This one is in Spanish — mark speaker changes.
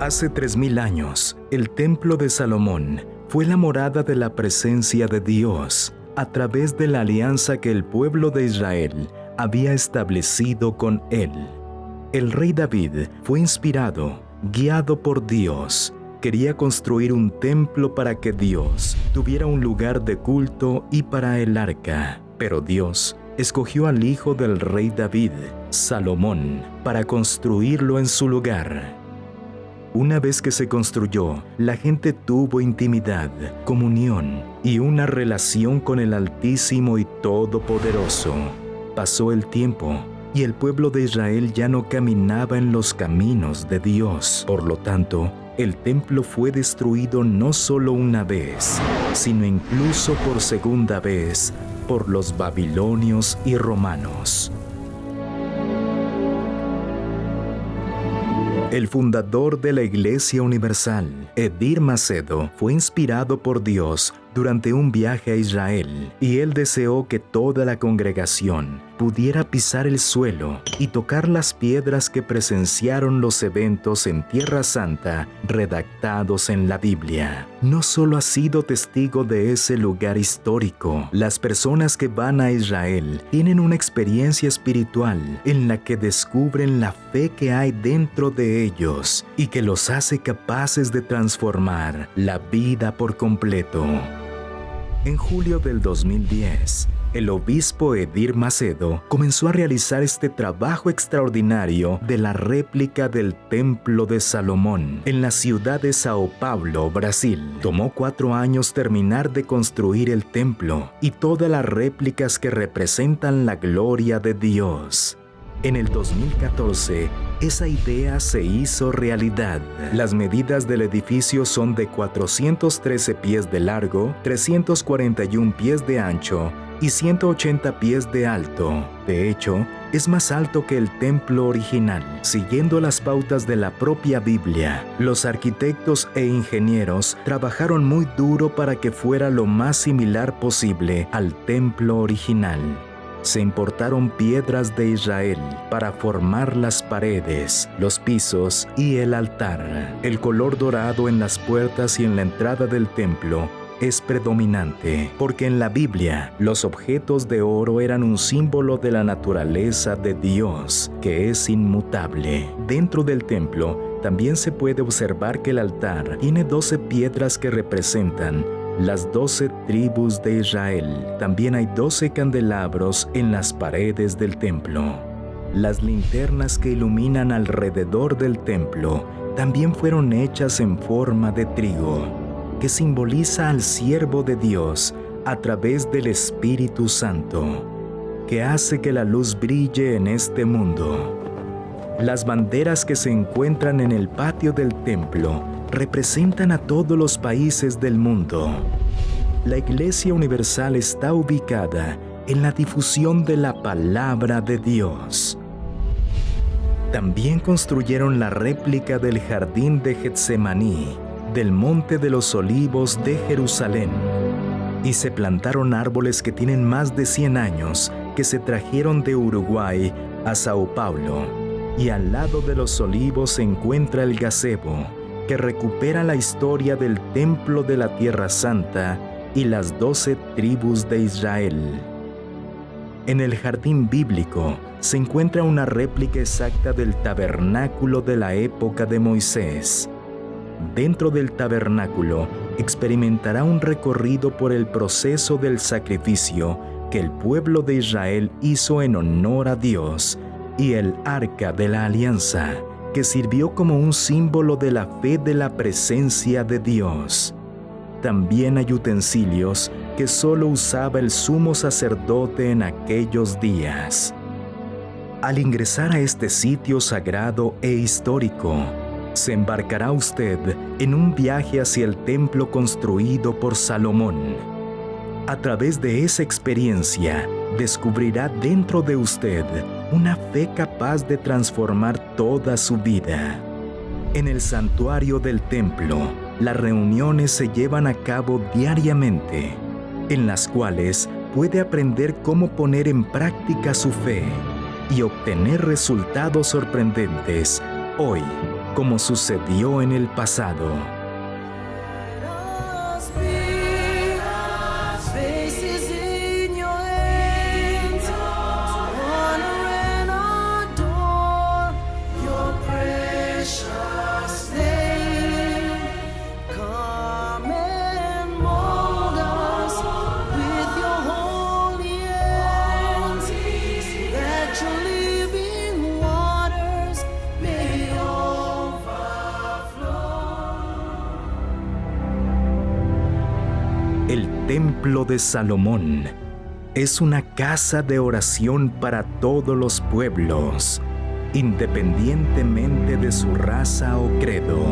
Speaker 1: Hace 3000 años, el Templo de Salomón fue la morada de la presencia de Dios a través de la alianza que el pueblo de Israel había establecido con él. El rey David fue inspirado, guiado por Dios. Quería construir un templo para que Dios tuviera un lugar de culto y para el arca. Pero Dios escogió al hijo del rey David, Salomón, para construirlo en su lugar. Una vez que se construyó, la gente tuvo intimidad, comunión y una relación con el Altísimo y Todopoderoso. Pasó el tiempo y el pueblo de Israel ya no caminaba en los caminos de Dios. Por lo tanto, el templo fue destruido no solo una vez, sino incluso por segunda vez por los babilonios y romanos. El fundador de la Iglesia Universal, Edir Macedo, fue inspirado por Dios durante un viaje a Israel, y él deseó que toda la congregación pudiera pisar el suelo y tocar las piedras que presenciaron los eventos en Tierra Santa redactados en la Biblia. No solo ha sido testigo de ese lugar histórico, las personas que van a Israel tienen una experiencia espiritual en la que descubren la fe que hay dentro de ellos y que los hace capaces de transformar la vida por completo. En julio del 2010, el obispo Edir Macedo comenzó a realizar este trabajo extraordinario de la réplica del Templo de Salomón en la ciudad de Sao Paulo, Brasil. Tomó 4 años terminar de construir el templo y todas las réplicas que representan la gloria de Dios. En el 2014, esa idea se hizo realidad. Las medidas del edificio son de 413 pies de largo, 341 pies de ancho y 180 pies de alto. De hecho, es más alto que el templo original. Siguiendo las pautas de la propia Biblia, los arquitectos e ingenieros trabajaron muy duro para que fuera lo más similar posible al templo original. Se importaron piedras de Israel para formar las paredes, los pisos y el altar. El color dorado en las puertas y en la entrada del templo es predominante, porque en la Biblia los objetos de oro eran un símbolo de la naturaleza de Dios, que es inmutable. Dentro del templo también se puede observar que el altar tiene 12 piedras que representan las 12 tribus de Israel. También hay 12 candelabros en las paredes del templo. Las linternas que iluminan alrededor del templo también fueron hechas en forma de trigo, que simboliza al siervo de Dios a través del Espíritu Santo, que hace que la luz brille en este mundo. Las banderas que se encuentran en el patio del templo representan a todos los países del mundo. La Iglesia Universal está ubicada en la difusión de la palabra de Dios. También construyeron la réplica del Jardín de Getsemaní, del Monte de los Olivos de Jerusalén, y se plantaron árboles que tienen más de 100 años que se trajeron de Uruguay a Sao Paulo, y al lado de los olivos se encuentra el gazebo, que recupera la historia del Templo de la Tierra Santa y las 12 tribus de Israel. En el jardín bíblico se encuentra una réplica exacta del tabernáculo de la época de Moisés. Dentro del tabernáculo experimentará un recorrido por el proceso del sacrificio que el pueblo de Israel hizo en honor a Dios, y el arca de la alianza, que sirvió como un símbolo de la fe de la presencia de Dios. También hay utensilios que solo usaba el sumo sacerdote en aquellos días. Al ingresar a este sitio sagrado e histórico, se embarcará usted en un viaje hacia el templo construido por Salomón. A través de esa experiencia, descubrirá dentro de usted una fe capaz de transformar toda su vida. En el santuario del templo, las reuniones se llevan a cabo diariamente, en las cuales puede aprender cómo poner en práctica su fe y obtener resultados sorprendentes hoy como sucedió en el pasado. El Templo de Salomón es una casa de oración para todos los pueblos, independientemente de su raza o credo.